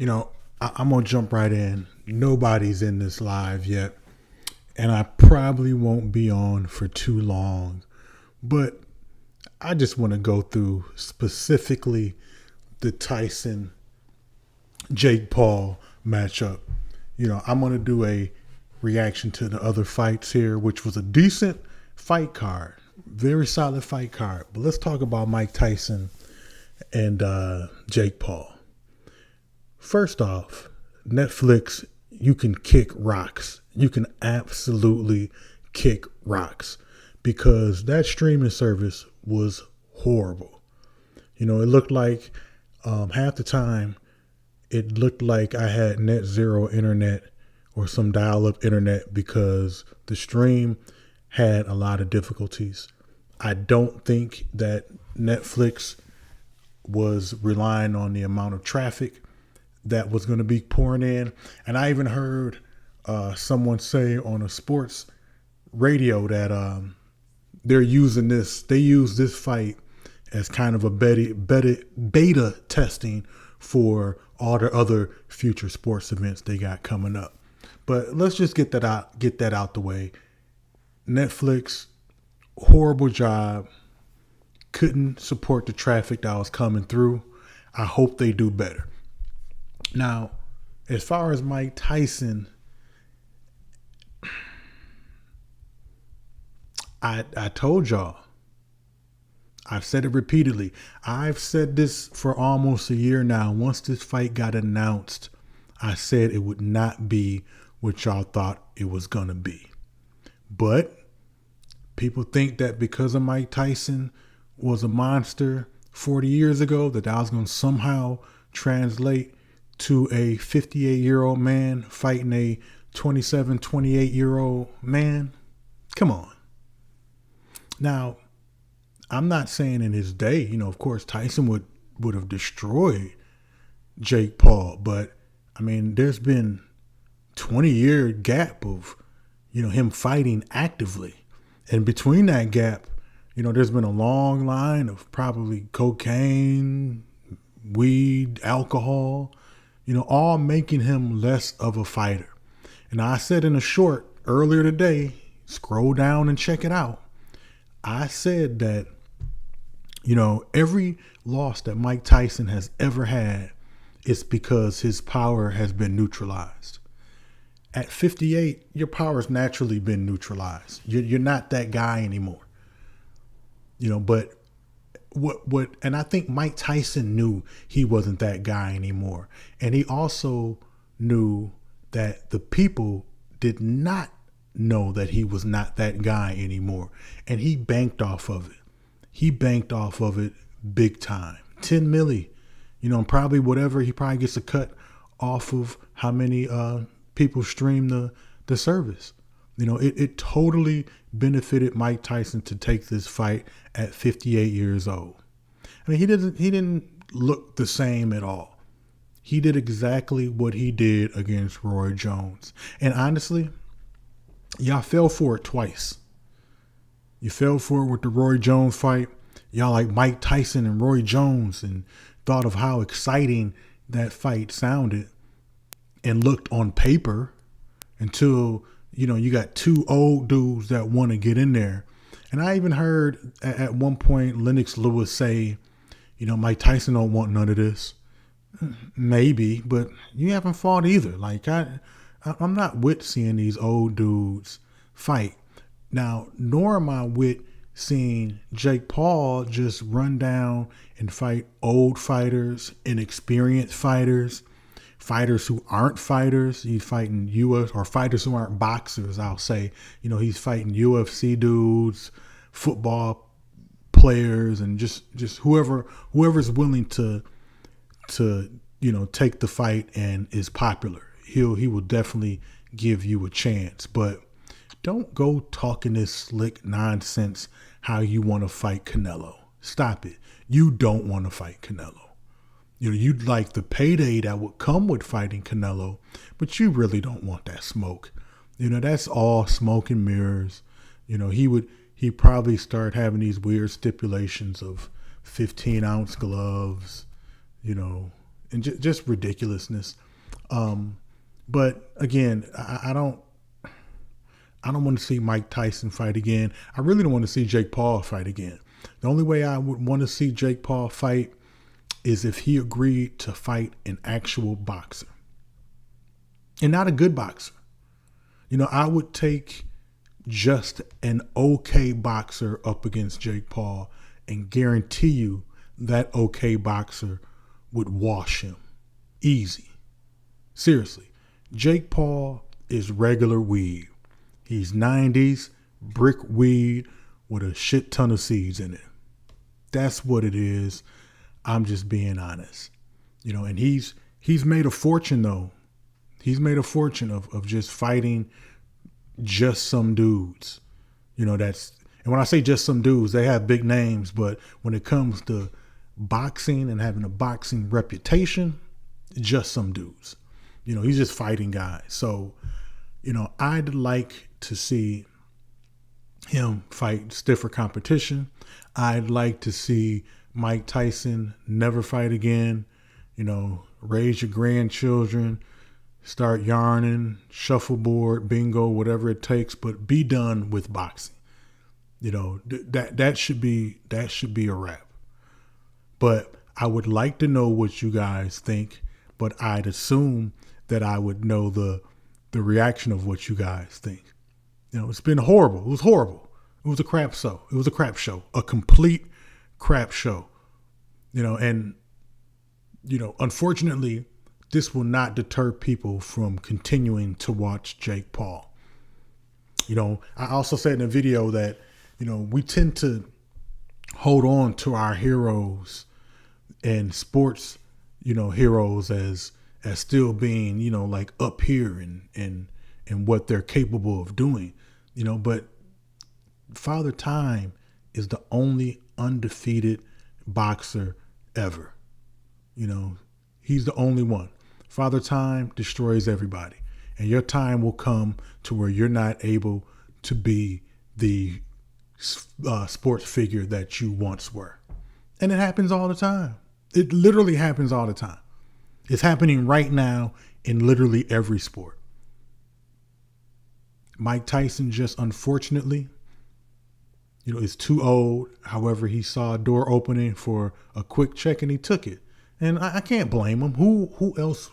I'm going to jump right in. Nobody's in this live yet, and I probably won't be on for too long, but I just want to go through specifically the Tyson Jake Paul matchup. I'm going to do a reaction to the other fights here, which was a decent fight card, very solid fight card. But let's talk about Mike Tyson and Jake Paul. First off, Netflix, you can kick rocks. You can absolutely kick rocks because that streaming service was horrible. It looked like half the time it looked like I had net zero internet or some dial up internet because the stream had a lot of difficulties. I don't think that Netflix was relying on the amount of traffic that was going to be pouring in. And I even heard someone say on a sports radio that they use this fight as kind of a beta testing for all the other future sports events they got coming up. But let's just get that out the way. Netflix, horrible job. Couldn't support the traffic that was coming through. I hope they do better. Now, as far as Mike Tyson, I told y'all, I've said it repeatedly. I've said this for almost a year now. Once this fight got announced, I said it would not be what y'all thought it was going to be. But people think that because of Mike Tyson was a monster 40 years ago, that was going to somehow translate to a 58-year-old man fighting a 27, 28-year-old man. Come on. Now, I'm not saying in his day, of course, Tyson would have destroyed Jake Paul. But, I mean, there's been 20-year gap of, him fighting actively. And between that gap, there's been a long line of probably cocaine, weed, alcohol, all making him less of a fighter. And I said in a short earlier today, scroll down and check it out. I said that, every loss that Mike Tyson has ever had is because his power has been neutralized. At 58, your power's naturally been neutralized. You're not that guy anymore. But and I think Mike Tyson knew he wasn't that guy anymore. And he also knew that the people did not know that he was not that guy anymore. And he banked off of it. He banked off of it big time. 10 milli, probably whatever. He probably gets a cut off of how many people stream the service. It totally benefited Mike Tyson to take this fight at 58 years old. I mean, he didn't look the same at all. He did exactly what he did against Roy Jones. And honestly, y'all fell for it twice. You fell for it with the Roy Jones fight. Y'all like Mike Tyson and Roy Jones and thought of how exciting that fight sounded and looked on paper until, you got two old dudes that want to get in there. And I even heard at one point Lennox Lewis say, Mike Tyson don't want none of this. Maybe, but you haven't fought either. Like I'm not with seeing these old dudes fight. Now, nor am I with seeing Jake Paul just run down and fight old fighters, inexperienced fighters, fighters who aren't fighters. He's fighting or fighters who aren't boxers, I'll say. He's fighting UFC dudes, football players, and just whoever's willing to take the fight and is popular. He will definitely give you a chance. But don't go talking this slick nonsense how you want to fight Canelo. Stop it. You don't want to fight Canelo. You'd like the payday that would come with fighting Canelo, but you really don't want that smoke. That's all smoke and mirrors. He'd probably start having these weird stipulations of 15-ounce gloves, and just ridiculousness. But again, I don't want to see Mike Tyson fight again. I really don't want to see Jake Paul fight again. The only way I would want to see Jake Paul fight is if he agreed to fight an actual boxer and not a good boxer. I would take just an okay boxer up against Jake Paul and guarantee you that okay boxer would wash him. Easy. Seriously. Jake Paul is regular weed. He's 90s brick weed with a shit ton of seeds in it. That's what it is. I'm just being honest. And he's made a fortune though. He's made a fortune of just fighting just some dudes. And when I say just some dudes, they have big names, but when it comes to boxing and having a boxing reputation, just some dudes. He's just fighting guys. So, I'd like to see him fight stiffer competition. I'd like to see Mike Tyson never fight again. Raise your grandchildren, start yarning, shuffleboard, bingo, whatever it takes, but be done with boxing. That should be a wrap. But I would like to know what you guys think, but I'd assume that I would know the reaction of what you guys think. It's been horrible. It was horrible. It was a crap show. It was a crap show, a complete crap show. Unfortunately, this will not deter people from continuing to watch Jake Paul. I also said in the video that, we tend to hold on to our heroes and sports, heroes as still being, like up here and what they're capable of doing, but Father Time is the only undefeated boxer ever. He's the only one. Father Time destroys everybody, and your time will come to where you're not able to be the sports figure that you once were. And it happens all the time. It literally happens all the time. It's happening right now in literally every sport. Mike Tyson just unfortunately, is too old. However, he saw a door opening for a quick check and he took it. And I can't blame him. Who else,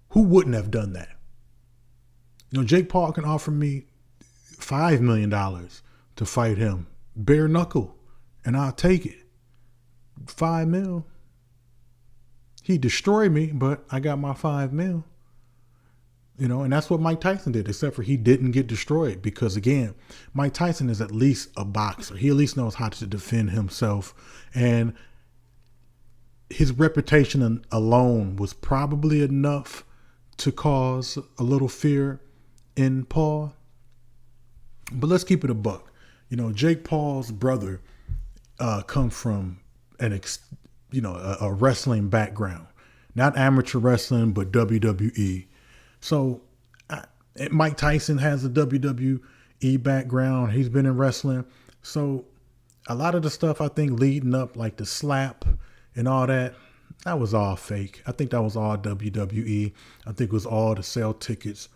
who wouldn't have done that? Jake Paul can offer me $5 million to fight him bare knuckle, and I'll take it. $5 million. He destroyed me, but I got my $5 million. And that's what Mike Tyson did, except for he didn't get destroyed because, again, Mike Tyson is at least a boxer. He at least knows how to defend himself. And his reputation alone was probably enough to cause a little fear in Paul. But let's keep it a buck. Jake Paul's brother comes from a wrestling background, not amateur wrestling, but WWE. So Mike Tyson has a WWE background. He's been in wrestling. So a lot of the stuff I think leading up, like the slap and all that was all fake. I think that was all WWE. I think it was all to sell tickets.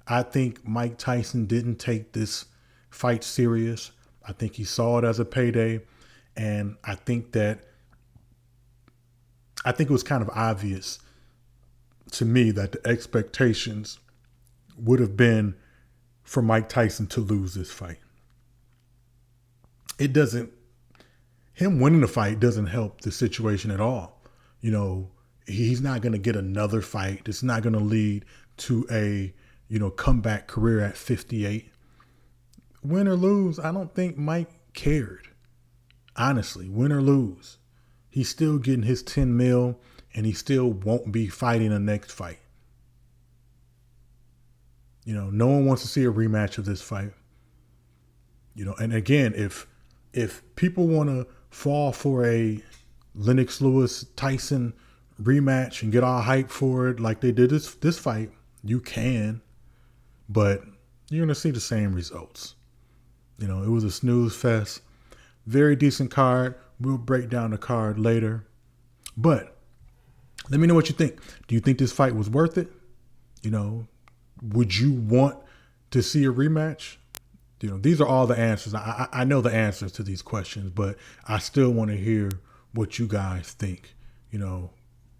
I think Mike Tyson didn't take this fight serious. I think he saw it as a payday. And I think it was kind of obvious to me that the expectations would have been for Mike Tyson to lose this fight. Him winning the fight doesn't help the situation at all. He's not going to get another fight. It's not going to lead to a, comeback career at 58. Win or lose, I don't think Mike cared. Honestly, win or lose, he's still getting his 10 mil and he still won't be fighting the next fight. No one wants to see a rematch of this fight. And again, if people want to fall for a Lennox Lewis Tyson rematch and get all hyped for it like they did this fight, you can, but you're going to see the same results. It was a snooze fest. Very decent card. We'll break down the card later. But Let me know what you think. Do you think this fight was worth it? You know, would you want to see a rematch? You know, these are all the answers. I know the answers to these questions, but I still want to hear what you guys think. You know,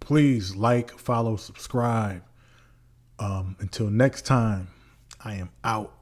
please like, follow, subscribe. Until next time, I am out.